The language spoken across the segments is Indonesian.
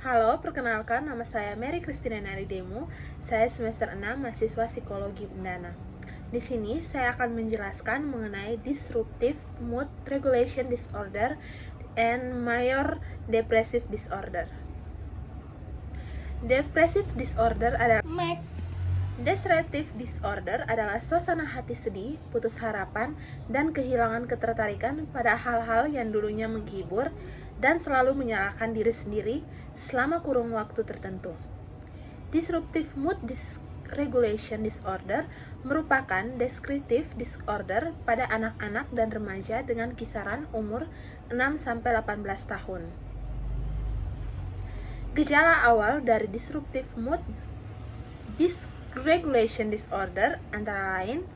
Halo, perkenalkan nama saya Mary Christina Naridemu. Saya semester 6 mahasiswa Psikologi Undana. Di sini saya akan menjelaskan mengenai Disruptive Mood Regulation Disorder and Major Depressive Disorder. Depressive Disorder adalah Disruptive Disorder adalah suasana hati sedih, putus harapan, dan kehilangan ketertarikan pada hal-hal yang dulunya menghibur dan selalu menyalahkan diri sendiri selama kurun waktu tertentu. Disruptive Mood Regulation Disorder merupakan deskriptif disorder pada anak-anak dan remaja dengan kisaran umur 6-18 tahun. Gejala awal dari Disruptive Mood Dysregulation Disorder antara lain: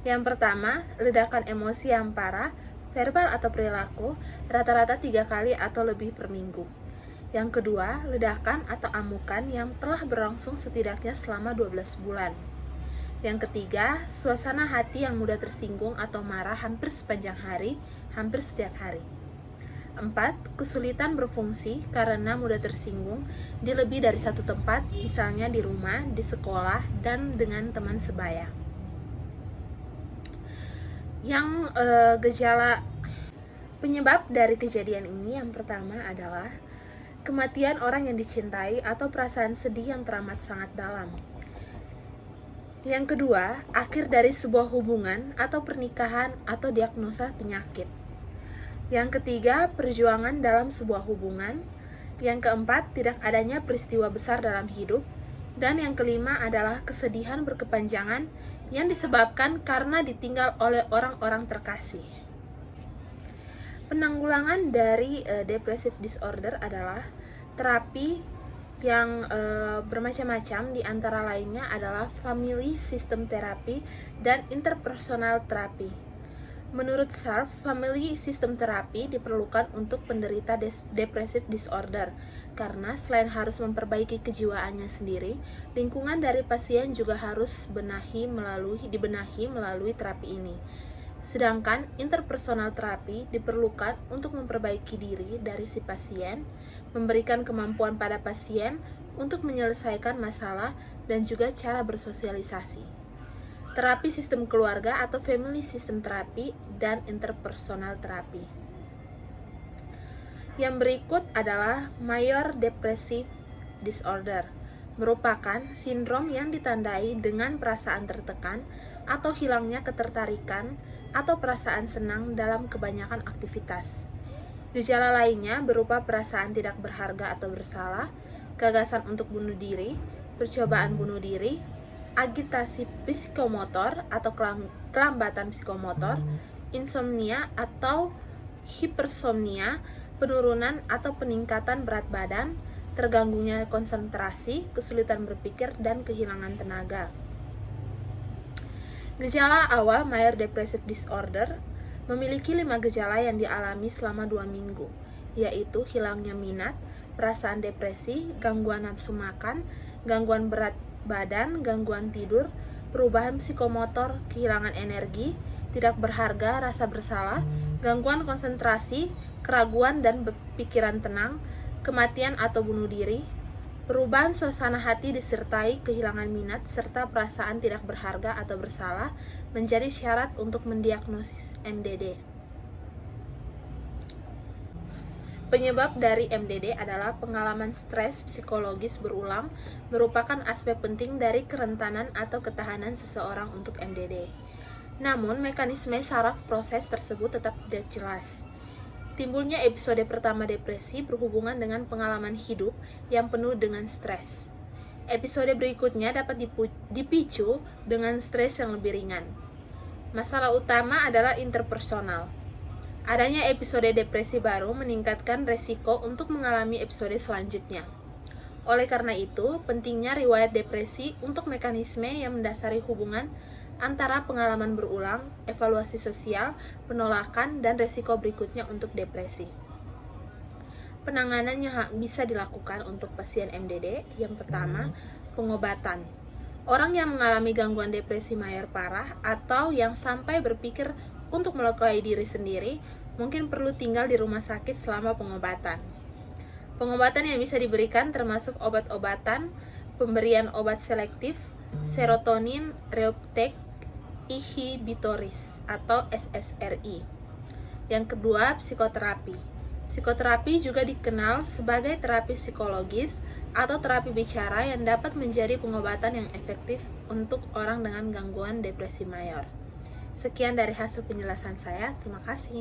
yang pertama, ledakan emosi yang parah, verbal atau perilaku, rata-rata 3 kali atau lebih per minggu. Yang kedua, ledakan atau amukan yang telah berlangsung setidaknya selama 12 bulan. Yang ketiga, suasana hati yang mudah tersinggung atau marah hampir sepanjang hari, hampir setiap hari. 4. Kesulitan berfungsi karena mudah tersinggung di lebih dari satu tempat, misalnya di rumah, di sekolah, dan dengan teman sebaya. Yang gejala penyebab dari kejadian ini yang pertama adalah kematian orang yang dicintai atau perasaan sedih yang teramat sangat dalam. Yang kedua, akhir dari sebuah hubungan atau pernikahan atau diagnosa penyakit. Yang ketiga, perjuangan dalam sebuah hubungan. Yang keempat, tidak adanya peristiwa besar dalam hidup. Dan yang kelima adalah kesedihan berkepanjangan yang disebabkan karena ditinggal oleh orang-orang terkasih. Penanggulangan dari depressive disorder adalah terapi yang bermacam-macam, di antara lainnya adalah family system therapy dan interpersonal therapy. Menurut Sarf, family system therapy diperlukan untuk penderita depressive disorder karena selain harus memperbaiki kejiwaannya sendiri, lingkungan dari pasien juga harus dibenahi melalui terapi ini. Sedangkan interpersonal terapi diperlukan untuk memperbaiki diri dari si pasien, memberikan kemampuan pada pasien untuk menyelesaikan masalah dan juga cara bersosialisasi. Terapi sistem keluarga atau family system therapy dan interpersonal therapy. Yang berikut adalah Major Depressive Disorder, merupakan sindrom yang ditandai dengan perasaan tertekan atau hilangnya ketertarikan atau perasaan senang dalam kebanyakan aktivitas. Gejala lainnya berupa perasaan tidak berharga atau bersalah, gagasan untuk bunuh diri, percobaan bunuh diri, agitasi psikomotor atau kelambatan psikomotor, insomnia atau hipersomnia, penurunan atau peningkatan berat badan, terganggunya konsentrasi, kesulitan berpikir, dan kehilangan tenaga. Gejala awal Major Depressive Disorder memiliki 5 gejala yang dialami selama 2 minggu, yaitu hilangnya minat, perasaan depresi, gangguan nafsu makan, gangguan berat badan, gangguan tidur, perubahan psikomotor, kehilangan energi, tidak berharga, rasa bersalah, gangguan konsentrasi, keraguan dan pikiran tenang, kematian atau bunuh diri, perubahan suasana hati disertai kehilangan minat serta perasaan tidak berharga atau bersalah menjadi syarat untuk mendiagnosis MDD. Penyebab dari MDD adalah pengalaman stres psikologis berulang, merupakan aspek penting dari kerentanan atau ketahanan seseorang untuk MDD. Namun, mekanisme saraf proses tersebut tetap tidak jelas. Timbulnya episode pertama depresi berhubungan dengan pengalaman hidup yang penuh dengan stres. Episode berikutnya dapat dipicu dengan stres yang lebih ringan. Masalah utama adalah interpersonal. Adanya episode depresi baru meningkatkan resiko untuk mengalami episode selanjutnya. Oleh karena itu, pentingnya riwayat depresi untuk mekanisme yang mendasari hubungan antara pengalaman berulang, evaluasi sosial, penolakan, dan resiko berikutnya untuk depresi. Penanganan yang bisa dilakukan untuk pasien MDD, yang pertama, pengobatan. Orang yang mengalami gangguan depresi mayor parah atau yang sampai berpikir untuk melukai diri sendiri mungkin perlu tinggal di rumah sakit selama pengobatan. Pengobatan yang bisa diberikan termasuk obat-obatan, pemberian obat selektif, serotonin reuptake inhibitoris atau SSRI. Yang kedua, psikoterapi. Psikoterapi juga dikenal sebagai terapi psikologis atau terapi bicara yang dapat menjadi pengobatan yang efektif untuk orang dengan gangguan depresi mayor. Sekian dari hasil penjelasan saya. Terima kasih.